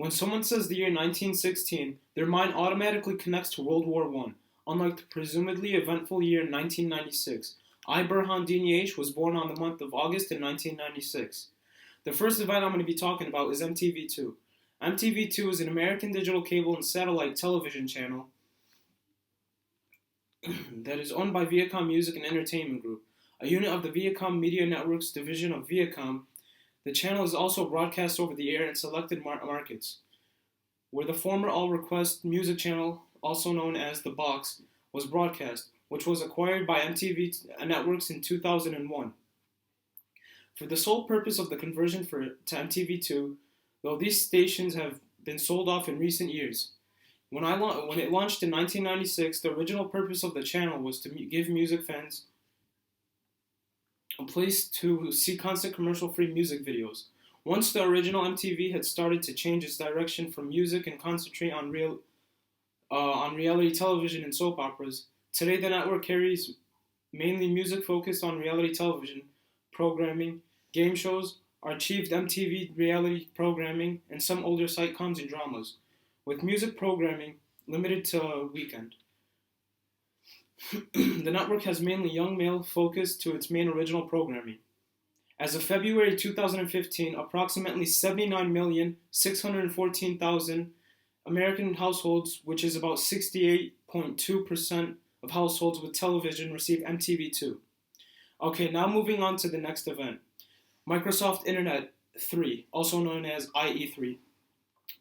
When someone says the year 1916, their mind automatically connects to World War I, unlike the presumably eventful year 1996. I, Burhan-Dean was born on the month of August in 1996. The first event I'm going to be talking about is MTV2. MTV2 is an American digital cable and satellite television channel that is owned by Viacom Music and Entertainment Group, a unit of the Viacom Media Networks division of Viacom. The channel is also broadcast over the air in selected markets, where the former All Request music channel, also known as The Box, was broadcast, which was acquired by MTV Networks in 2001. For the sole purpose of the conversion to MTV2, though these stations have been sold off in recent years. When it launched in 1996, the original purpose of the channel was to give music fans a place to see constant commercial-free music videos. Once the original MTV had started to change its direction from music and concentrate on reality television and soap operas, today the network carries mainly music focused on reality television programming, game shows, archived MTV reality programming, and some older sitcoms and dramas, with music programming limited to a weekend. The network has mainly young male focus to its main original programming. As of February 2015, approximately 79,614,000 American households, which is about 68.2% of households with television, receive MTV2. Okay, now moving on to the next event. Microsoft Internet 3, also known as IE3.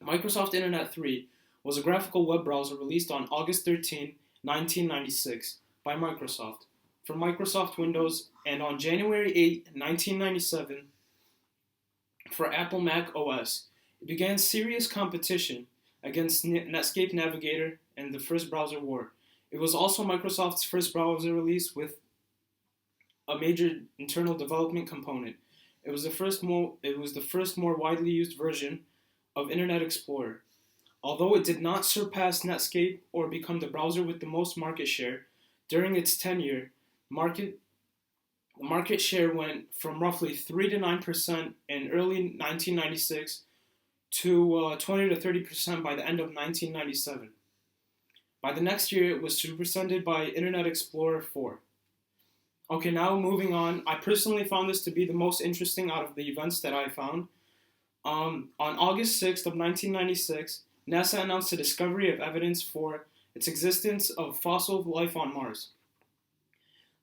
Microsoft Internet 3 was a graphical web browser released on August 13, 1996 by Microsoft for Microsoft Windows, and on January 8, 1997 for Apple Mac OS. It began serious competition against Netscape Navigator and the first browser war. It was also Microsoft's first browser release with a major internal development component. It was the first more widely used version of Internet Explorer. Although it did not surpass Netscape or become the browser with the most market share, during its tenure, the market share went from roughly 3 to 9% in early 1996 to 20 to 30% by the end of 1997. By the next year, it was superseded by Internet Explorer 4. Okay, now moving on. I personally found this to be the most interesting out of the events that I found. On August 6th of 1996, NASA announced the discovery of evidence for its existence of fossil life on Mars.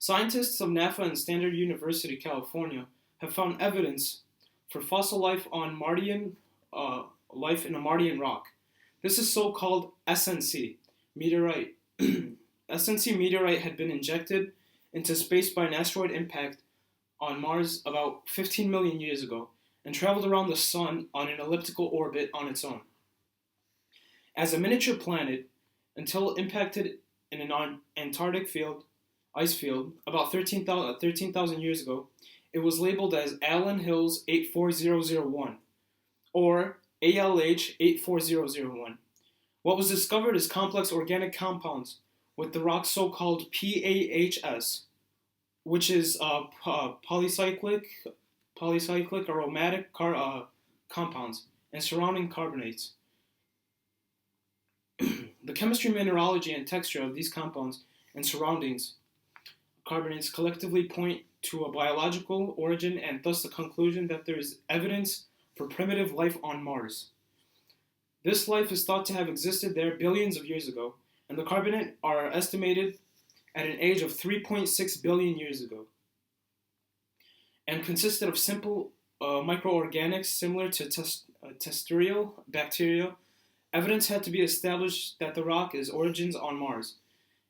Scientists of NAFA and Stanford University, California, have found evidence for fossil life on life in a Martian rock. This is so-called SNC meteorite. SNC meteorite had been injected into space by an asteroid impact on Mars about 15 million years ago and traveled around the Sun on an elliptical orbit on its own. As a miniature planet, until it impacted in an Antarctic ice field about 13,000 years ago, it was labeled as Allen Hills 84001, or ALH 84001. What was discovered is complex organic compounds with the rock's so-called PAHS, which is polycyclic aromatic compounds, and surrounding carbonates. The chemistry, mineralogy, and texture of these compounds and surroundings carbonates collectively point to a biological origin and thus the conclusion that there is evidence for primitive life on Mars. This life is thought to have existed there billions of years ago, and the carbonates are estimated at an age of 3.6 billion years ago, and consisted of simple microorganics similar to terrestrial bacteria. Evidence had to be established that the rock is origins on Mars.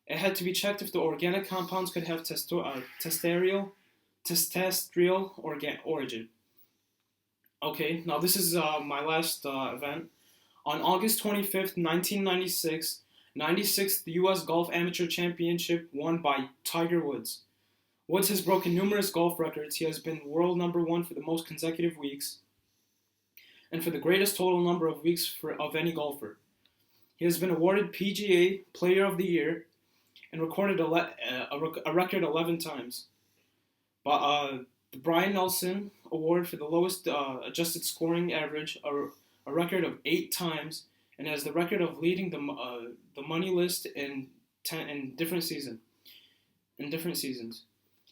It had to be checked if the organic compounds could have terrestrial origin. Okay, now this is my last event. On August 25th, 1996, 96th U.S. Golf Amateur Championship won by Tiger Woods. Woods has broken numerous golf records. He has been world number one for the most consecutive weeks and for the greatest total number of weeks of any golfer. He has been awarded PGA Player of the Year and recorded a record 11 times. But the Brian Nelson Award for the lowest adjusted scoring average, a record of 8 times, and has the record of leading the money list in different seasons.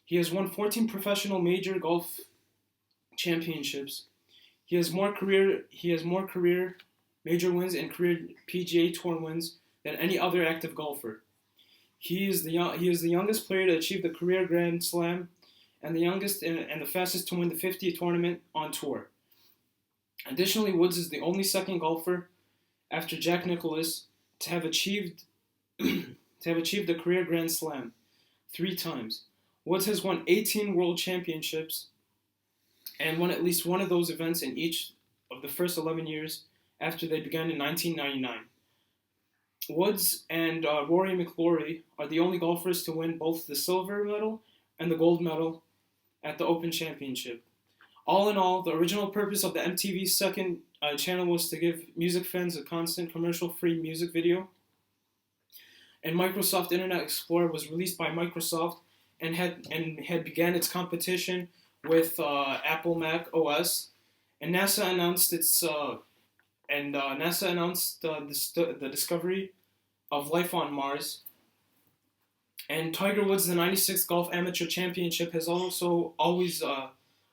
He has won 14 professional major golf championships. He has more career major wins and career PGA Tour wins than any other active golfer. He is the youngest player to achieve the career Grand Slam, and the youngest and the fastest to win the 50th tournament on tour. Additionally, Woods is the only second golfer after Jack Nicklaus to have achieved the career Grand Slam 3 times. Woods has won 18 World Championships and won at least one of those events in each of the first 11 years after they began in 1999. Woods and Rory McIlroy are the only golfers to win both the silver medal and the gold medal at the Open Championship. All in all, the original purpose of the MTV's second channel was to give music fans a constant commercial-free music video. And Microsoft Internet Explorer was released by Microsoft and had began its competition with Apple Mac OS. And NASA announced the discovery of life on Mars. And Tiger Woods, the 96th Golf Amateur Championship, has also always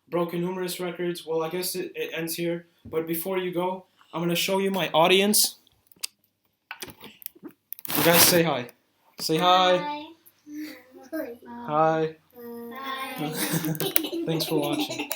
broken numerous records. Well, I guess it ends here. But before you go, I'm going to show you my audience. You guys say hi. Say hi. Hi. Hi. Thanks for watching.